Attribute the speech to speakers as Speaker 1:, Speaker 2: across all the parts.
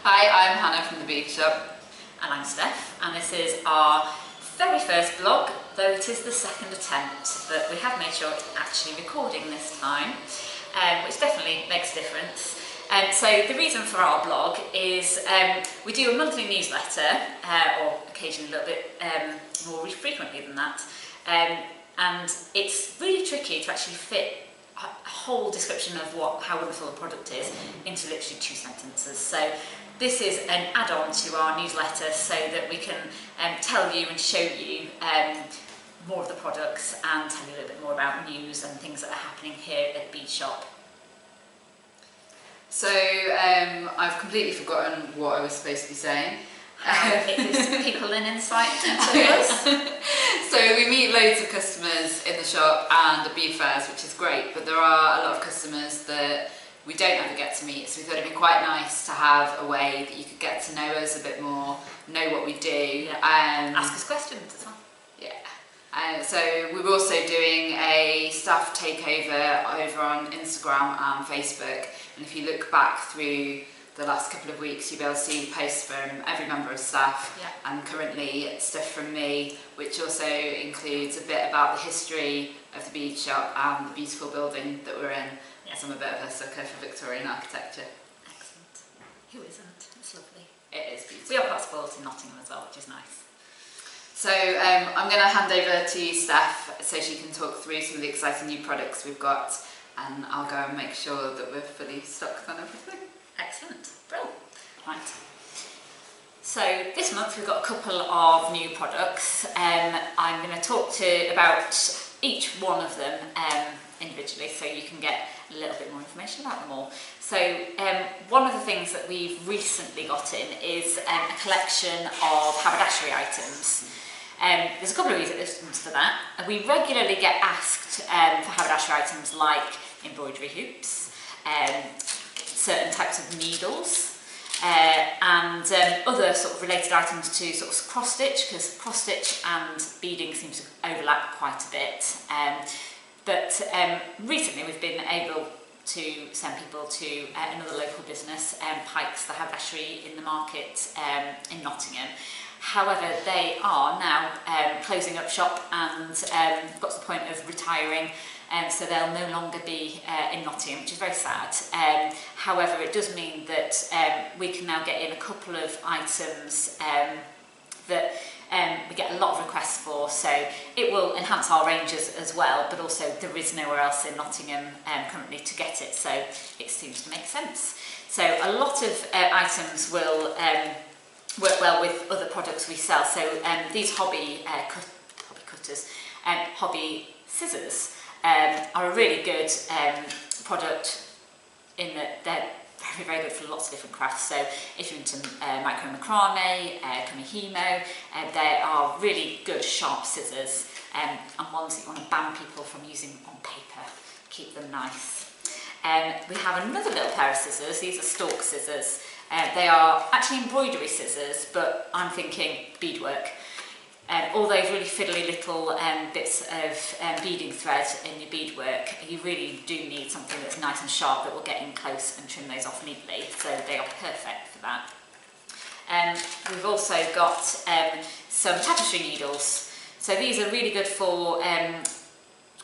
Speaker 1: Hi, I'm Hannah from the Bead Shop.
Speaker 2: And I'm Steph, and this is our very first vlog, though it is the second attempt, but we have made sure it's actually recording this time, which definitely makes a difference. So the reason for our blog is we do a monthly newsletter, or occasionally a little bit more frequently than that, and it's really tricky to actually fit a whole description of how wonderful a product is into literally 2 sentences. So this is an add-on to our newsletter so that we can tell you and show you more of the products and tell you a little bit more about news and things that are happening here at the Bead Shop.
Speaker 1: So I've completely forgotten what I was supposed to be saying.
Speaker 2: It gives people an insight into us.
Speaker 1: So we meet loads of customers in the shop and at bead fairs, which is great, but there are a lot of customers that we don't ever get to meet, so we thought it'd be quite nice to have a way that you could get to know us a bit more, know what we do.
Speaker 2: Ask us questions as well.
Speaker 1: Yeah. So we're also doing a staff takeover over on Instagram and Facebook, and if you look back through the last couple of weeks, you'll be able to see posts from every member of staff, and currently stuff from me, which also includes a bit about the history of the bead shop and the beautiful building that we're in. Yes, I'm a bit of a sucker for Victorian architecture.
Speaker 2: Excellent. Who isn't? It's lovely.
Speaker 1: It is beautiful.
Speaker 2: We are quite spoiled in Nottingham as well, which is nice.
Speaker 1: So I'm going to hand over to Steph so she can talk through some of the exciting new products we've got, and I'll go and make sure that we're fully stocked on everything.
Speaker 2: Excellent. Brilliant. Right. So this month we've got a couple of new products. I'm going to talk about each one of them individually so you can get a little bit more information about them all. So one of the things that we've recently got in is a collection of haberdashery items. There's a couple of reasons for that. We regularly get asked for haberdashery items like embroidery hoops, certain types of needles, and other sort of related items to sort of cross stitch, because cross stitch and beading seem to overlap quite a bit. But recently we've been able to send people to another local business, Pikes, the haberdashery in the market in Nottingham. However, they are now closing up shop and got to the point of retiring, so they'll no longer be in Nottingham, which is very sad. However, it does mean that we can now get in a couple of items that we get a lot of requests for, so it will enhance our ranges as well, but also there is nowhere else in Nottingham currently to get it, so it seems to make sense. So a lot of items will work well with other products we sell. So these hobby scissors are a really good product in that they're very, very good for lots of different crafts. So if you're into micro macrame, kamihimo, they are really good sharp scissors and ones that you want to ban people from using on paper, keep them nice. We have another little pair of scissors. These are stalk scissors. They are actually embroidery scissors, but I'm thinking beadwork. All those really fiddly little bits of beading thread in your beadwork, you really do need something that's nice and sharp that will get in close and trim those off neatly, so they are perfect for that. We've also got some tapestry needles. So these are really good for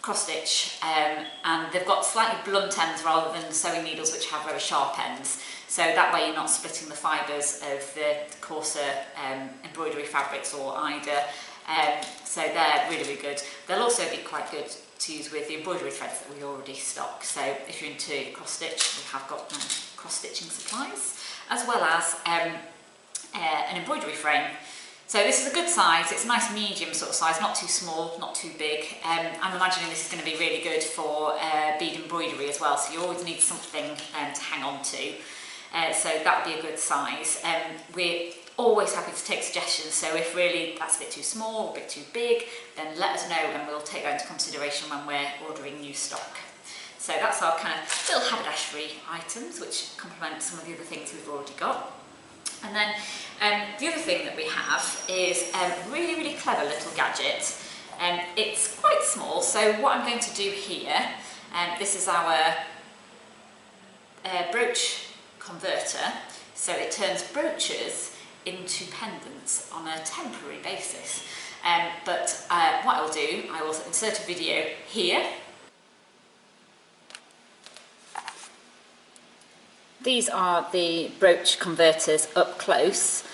Speaker 2: cross stitch, and they've got slightly blunt ends rather than sewing needles which have very sharp ends. So that way you're not splitting the fibres of the coarser embroidery fabrics or eider. So they're really, really good. They'll also be quite good to use with the embroidery threads that we already stock. So if you're into cross stitch, we have got cross stitching supplies, as well as an embroidery frame. So this is a good size. It's a nice medium sort of size, not too small, not too big. I'm imagining this is going to be really good for bead embroidery as well. So you always need something to hang on to. So that would be a good size. We're always happy to take suggestions, so if really that's a bit too small or a bit too big, then let us know and we'll take that into consideration when we're ordering new stock. So that's our kind of little haberdashery items, which complement some of the other things we've already got. And then the other thing that we have is a really, really clever little gadget. It's quite small, so what I'm going to do here, this is our Brooch converter. So it turns brooches into pendants on a temporary basis. But what I'll do, I will insert a video here. These are the brooch converters up close.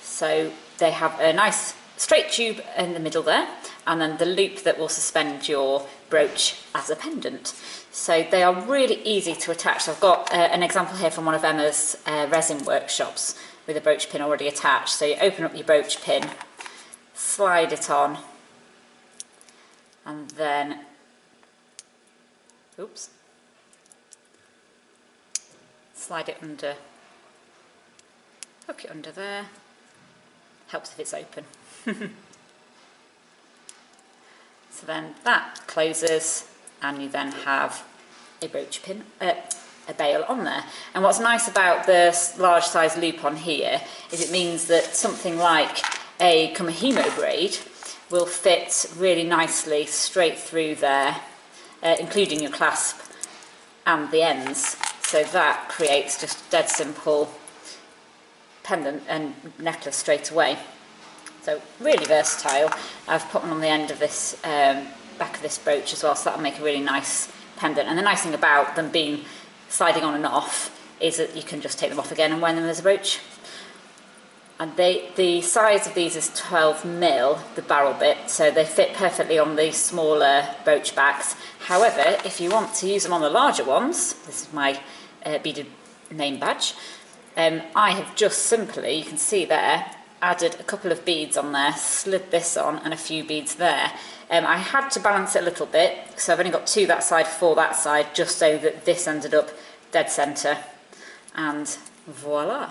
Speaker 2: So they have a nice straight tube in the middle there, and then the loop that will suspend your brooch as a pendant. So they are really easy to attach. So I've got an example here from one of Emma's resin workshops with a brooch pin already attached. So you open up your brooch pin, slide it on, and then, oops, slide it under, hook it under there. Helps if it's open. So then that closes, and you then have a brooch pin, a bail on there. And what's nice about the large size loop on here is it means that something like a Kumihimo braid will fit really nicely straight through there, including your clasp and the ends. So that creates just dead simple pendant and necklace straight away. So really versatile. I've put one on the end of this back of this brooch as well, so that'll make a really nice pendant. And the nice thing about them being sliding on and off is that you can just take them off again and wear them as a brooch. And the size of these is 12mm, the barrel bit, so they fit perfectly on the smaller brooch backs. However, if you want to use them on the larger ones, this is my beaded name badge, I have just simply, you can see there, added a couple of beads on there, slid this on, and a few beads there. I had to balance it a little bit, so I've only got 2 that side, 4 that side, just so that this ended up dead centre. And voila.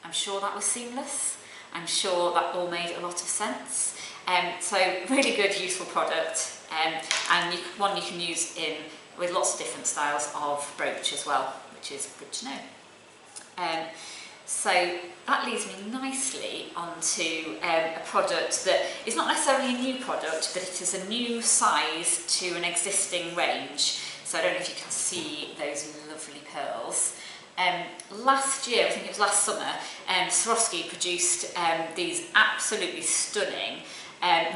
Speaker 2: I'm sure that was seamless. I'm sure that all made a lot of sense. So really good, useful product, and one you can use with lots of different styles of brooch as well, which is good to know. So that leads me nicely onto a product that is not necessarily a new product, but it is a new size to an existing range. So I don't know if you can see those lovely pearls. Last year, I think it was last summer, Swarovski produced these absolutely stunning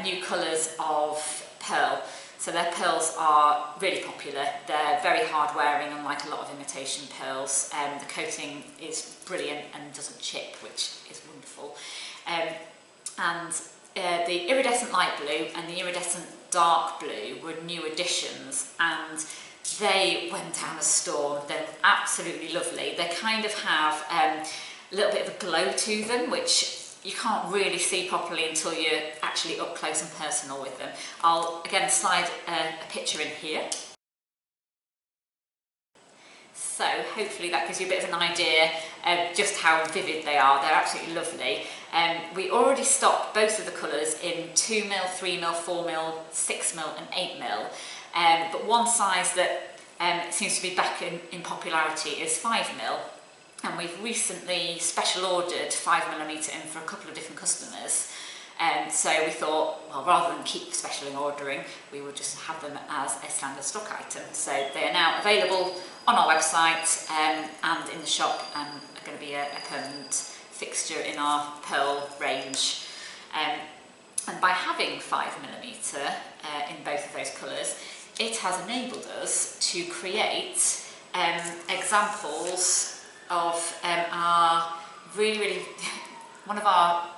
Speaker 2: new colours of pearl. So their pearls are really popular. They're very hard wearing, unlike a lot of imitation pearls. The coating is brilliant and doesn't chip, which is wonderful. The iridescent light blue and the iridescent dark blue were new additions, and they went down a storm. They're absolutely lovely. They kind of have a little bit of a glow to them, which you can't really see properly until you're actually up close and personal with them. I'll again slide a picture in here. So hopefully that gives you a bit of an idea of just how vivid they are. They're absolutely lovely. We already stock both of the colours in 2mm, 3mm, 4mm, 6mm and 8mm. But one size that seems to be back in popularity is 5mm. And we've recently special ordered 5mm in for a couple of different customers. So we thought, well, rather than keep specially ordering, we would just have them as a standard stock item. So they are now available on our website and in the shop, and are going to be a permanent fixture in our pearl range. And by having 5mm in both of those colours, it has enabled us to create examples of our really one of our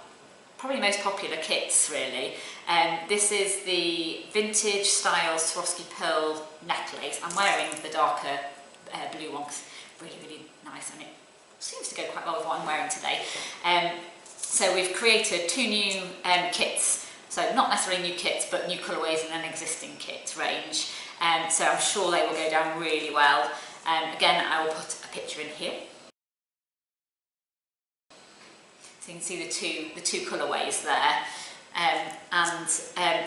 Speaker 2: probably most popular kits, really. This is the vintage style Swarovski pearl necklace. I'm wearing the darker blue one because it's really nice, and it seems to go quite well with what I'm wearing today. So we've created 2 new kits, so not necessarily new kits but new colourways in an existing kit range. So I'm sure they will go down really well. Again, I will put a picture in here. So you can see the two colourways there,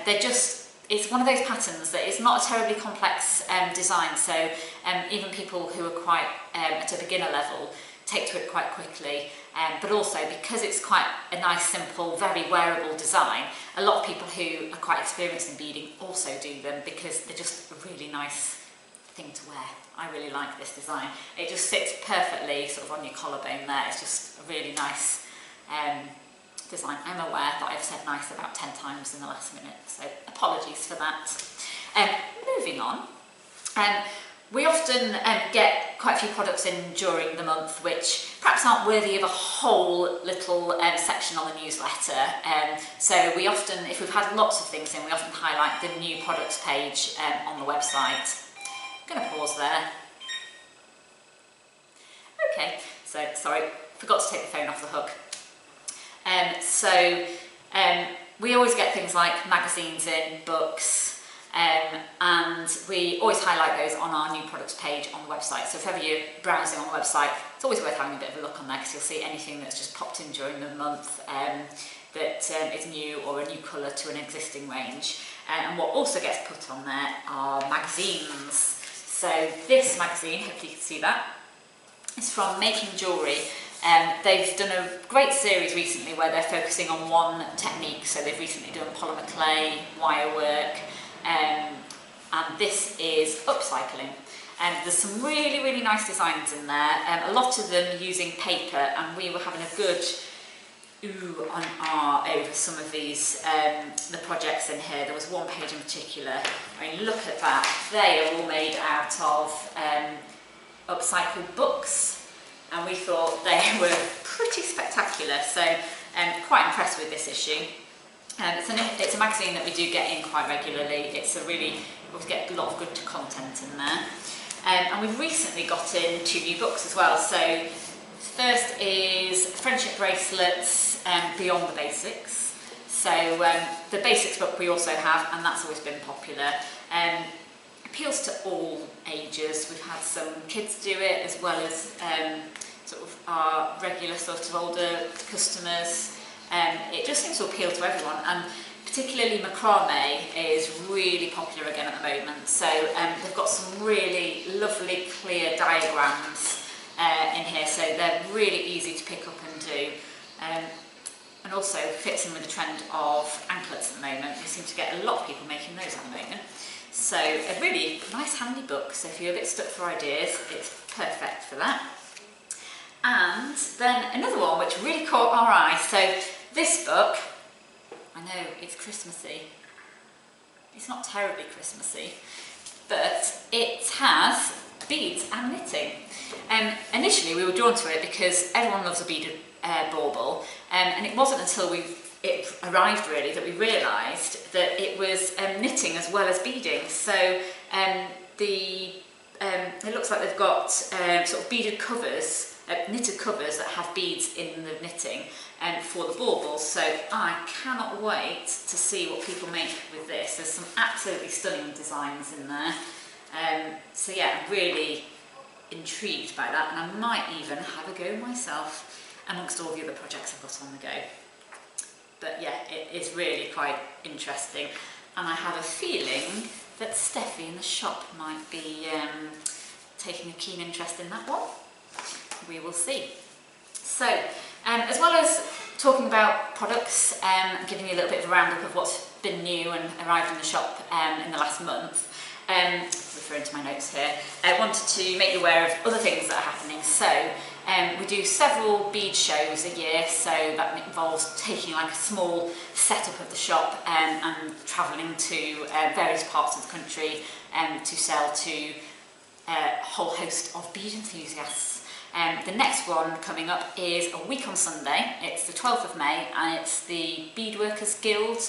Speaker 2: they're just, it's one of those patterns that is not a terribly complex design, so even people who are quite at a beginner level take to it quite quickly, but also because it's quite a nice, simple, very wearable design, a lot of people who are quite experienced in beading also do them because they're just a really nice thing to wear. I really like this design. It just fits perfectly sort of on your collarbone there. It's just a really nice design. I'm aware that I've said nice about 10 times in the last minute, so apologies for that. Moving on, we often get quite a few products in during the month which perhaps aren't worthy of a whole little section on the newsletter. So we often, if we've had lots of things in, we often highlight the new products page on the website. I'm going to pause there. Okay, so sorry, forgot to take the phone off the hook. We always get things like magazines in, books, and we always highlight those on our new products page on the website. So if ever you're browsing on the website, it's always worth having a bit of a look on there, because you'll see anything that's just popped in during the month that is new or a new colour to an existing range. And what also gets put on there are magazines. So this magazine, hopefully you can see that, is from Making Jewellery. They've done a great series recently where they're focusing on one technique. So they've recently done polymer clay, wire work, and this is upcycling. There's some really, really nice designs in there, a lot of them using paper, and we were having a good ooh on ah over some of these, the projects in here. There was one page in particular, I mean, look at that, they are all made out of upcycled books. And we thought they were pretty spectacular, so quite impressed with this issue. It's a magazine that we do get in quite regularly. We always get a lot of good content in there. And we've recently got in 2 new books as well. So first is Friendship Bracelets, Beyond the Basics. So the basics book we also have, and that's always been popular. Appeals to all ages. We've had some kids do it, as well as sort of our regular sort of older customers. It just seems to appeal to everyone, and particularly macrame is really popular again at the moment. So they've got some really lovely clear diagrams in here, so they're really easy to pick up and do. And also fits in with the trend of anklets at the moment. We seem to get a lot of people making those at the moment. So a really nice handy book, so if you're a bit stuck for ideas, it's perfect for that. And then another one which really caught our eye. So this book, I know it's Christmassy, it's not terribly Christmassy, but it has beads and knitting. Initially we were drawn to it because everyone loves a beaded bauble, and it wasn't until it arrived really that we realised that it was knitting as well as beading. So it looks like they've got sort of beaded covers, knitted covers that have beads in the knitting for the baubles. So I cannot wait to see what people make with this. There's some absolutely stunning designs in there. So yeah, I'm really intrigued by that, and I might even have a go myself amongst all the other projects I've got on the go. But yeah, it is really quite interesting, and I have a feeling that Steffi in the shop might be taking a keen interest in that one. We will see. So, as well as talking about products, giving you a little bit of a roundup of what's been new and arrived in the shop in the last month, referring to my notes here, I wanted to make you aware of other things that are happening. So, we do several bead shows a year, so that involves taking like a small setup of the shop and travelling to various parts of the country to sell to a whole host of bead enthusiasts. The next one coming up is a week on Sunday. It's the 12th of May, and it's the Bead Workers Guild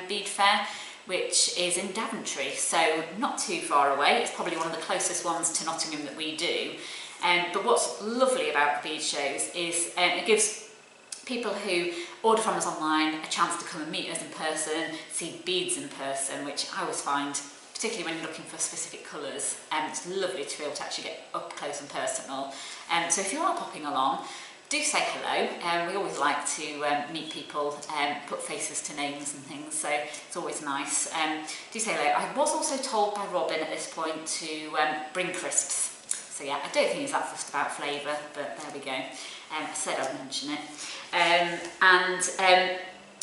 Speaker 2: bead fair, which is in Daventry, so not too far away. It's probably one of the closest ones to Nottingham that we do. But what's lovely about the bead shows is it gives people who order from us online a chance to come and meet us in person, see beads in person, which I always find, particularly when you're looking for specific colours, it's lovely to be able to actually get up close and personal. So if you are popping along, do say hello. We always like to meet people, put faces to names and things, so it's always nice. Do say hello. I was also told by Robin at this point to bring crisps. So yeah, I don't think he's that fussed about flavour, but there we go. I said I'd mention it.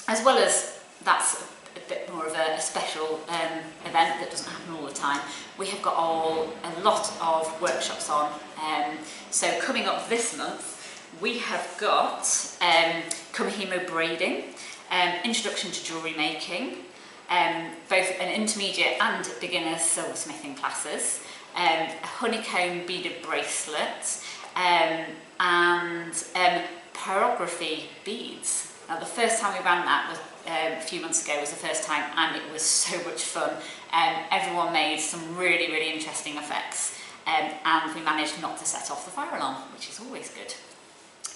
Speaker 2: As well as that's a bit more of a special event that doesn't happen all the time, we have got a lot of workshops on. So coming up this month, we have got Kumihimo braiding, introduction to jewellery making, both an intermediate and beginner silversmithing classes, a honeycomb beaded bracelet, and pyrography beads. Now, the first time we ran that was a few months ago was the first time, and it was so much fun. Everyone made some really, really interesting effects, and we managed not to set off the fire alarm, which is always good.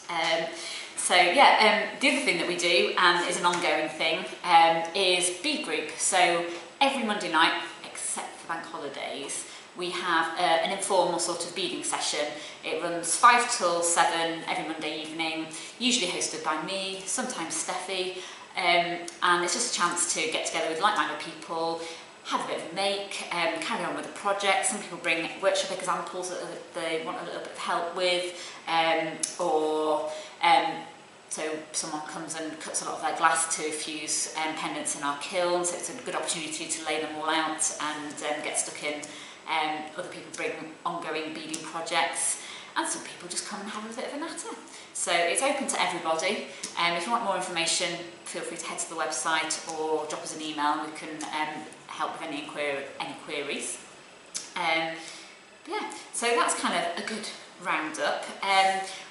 Speaker 2: The other thing that we do, and is an ongoing thing, is bead group. So every Monday night, except for bank holidays, we have an informal sort of beading session. It runs 5 till 7 every Monday evening, usually hosted by me, sometimes Steffi, and it's just a chance to get together with like-minded people, have a bit of a make, carry on with the project. Some people bring workshop examples that they want a little bit of help with, so someone comes and cuts a lot of their glass to fuse pendants in our kiln, so it's a good opportunity to lay them all out and get stuck in. Other people bring ongoing beading projects, and some people just come and have a bit of a natter. So it's open to everybody. If you want more information, feel free to head to the website or drop us an email and we can help with any queries. So that's kind of a good roundup.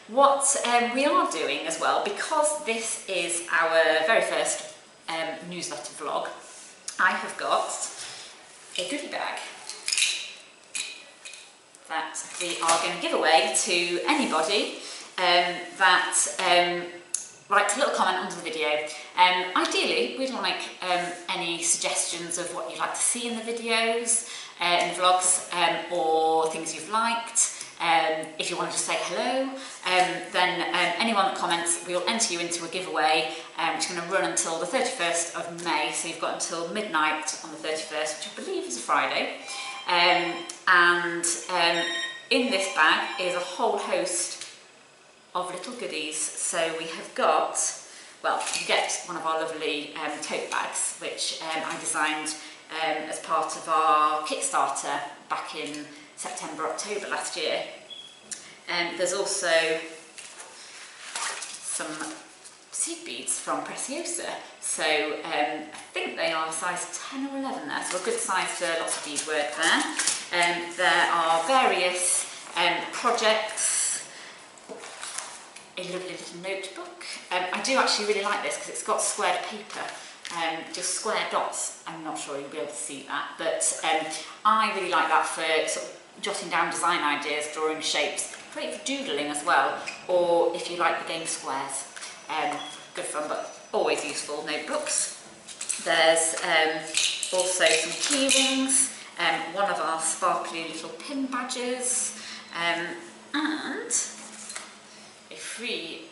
Speaker 2: What we are doing as well, because this is our very first newsletter vlog, I have got a goodie bag that we are going to give away to anybody that writes a little comment under the video. Ideally, we'd like any suggestions of what you'd like to see in the videos, in the vlogs, or things you've liked. If you want to just say hello, then anyone that comments, we will enter you into a giveaway, which is going to run until the 31st of May, so you've got until midnight on the 31st, which I believe is a Friday. In this bag is a whole host of little goodies. So we have got, well, you get one of our lovely tote bags, which I designed as part of our Kickstarter back in September, October last year. There's also some seed beads from Preciosa. So I think they are size 10 or 11 there, so a good size for lots of bead work there. There are various projects, a lovely little notebook. I do actually really like this because it's got squared paper, just square dots. I'm not sure you'll be able to see that, but I really like that for sort of jotting down design ideas, drawing shapes, great for doodling as well, or if you like the game squares. Good fun, but always useful notebooks. There's also some key rings, one of our sparkly little pin badges, and a free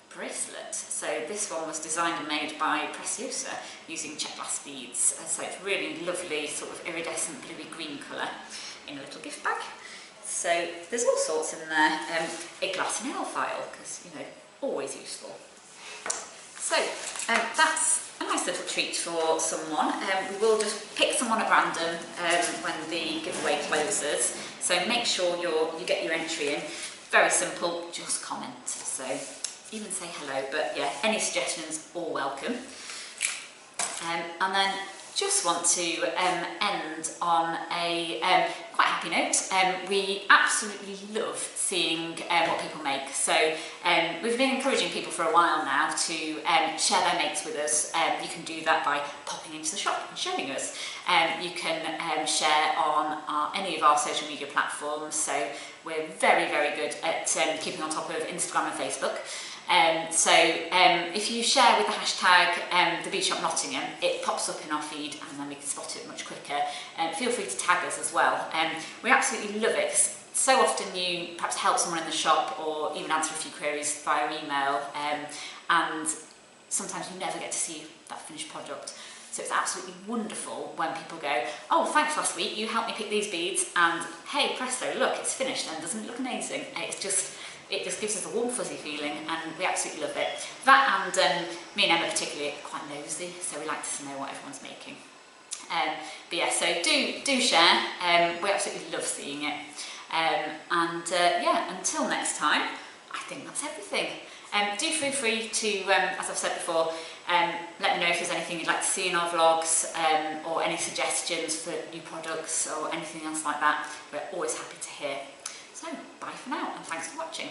Speaker 2: bracelet. So this one was designed and made by Preciosa using check glass beads. So it's really lovely, sort of iridescent bluey green colour in a little gift bag. So there's all sorts in there. A glass nail file, because, you know, always useful. So that's a nice little treat for someone. We will just pick someone at random when the giveaway closes. So make sure you get your entry in. Very simple, just comment. So even say hello, but yeah, any suggestions, all welcome. And then just want to end on a quite happy note. We absolutely love seeing what people make. So we've been encouraging people for a while now to share their makes with us. You can do that by popping into the shop and showing us. You can share on any of our social media platforms. So we're very, very good at keeping on top of Instagram and Facebook. If you share with the hashtag thebeadshopnottingham, it pops up in our feed and then we can spot it much quicker. Feel free to tag us as well. We absolutely love it. So often you perhaps help someone in the shop or even answer a few queries via email, and sometimes you never get to see that finished product. So it's absolutely wonderful when people go, oh, thanks last week, you helped me pick these beads, and hey, presto, look, it's finished, and doesn't it look amazing? it just gives us a warm fuzzy feeling, and we absolutely love it. That and me and Emma particularly are quite nosy, so we like to know what everyone's making. But yeah, so do share. We absolutely love seeing it. Yeah, until next time, I think that's everything. Do feel free to, as I've said before, let me know if there's anything you'd like to see in our vlogs, or any suggestions for new products or anything else like that. We're always happy to hear. So, bye for now, and thanks for watching.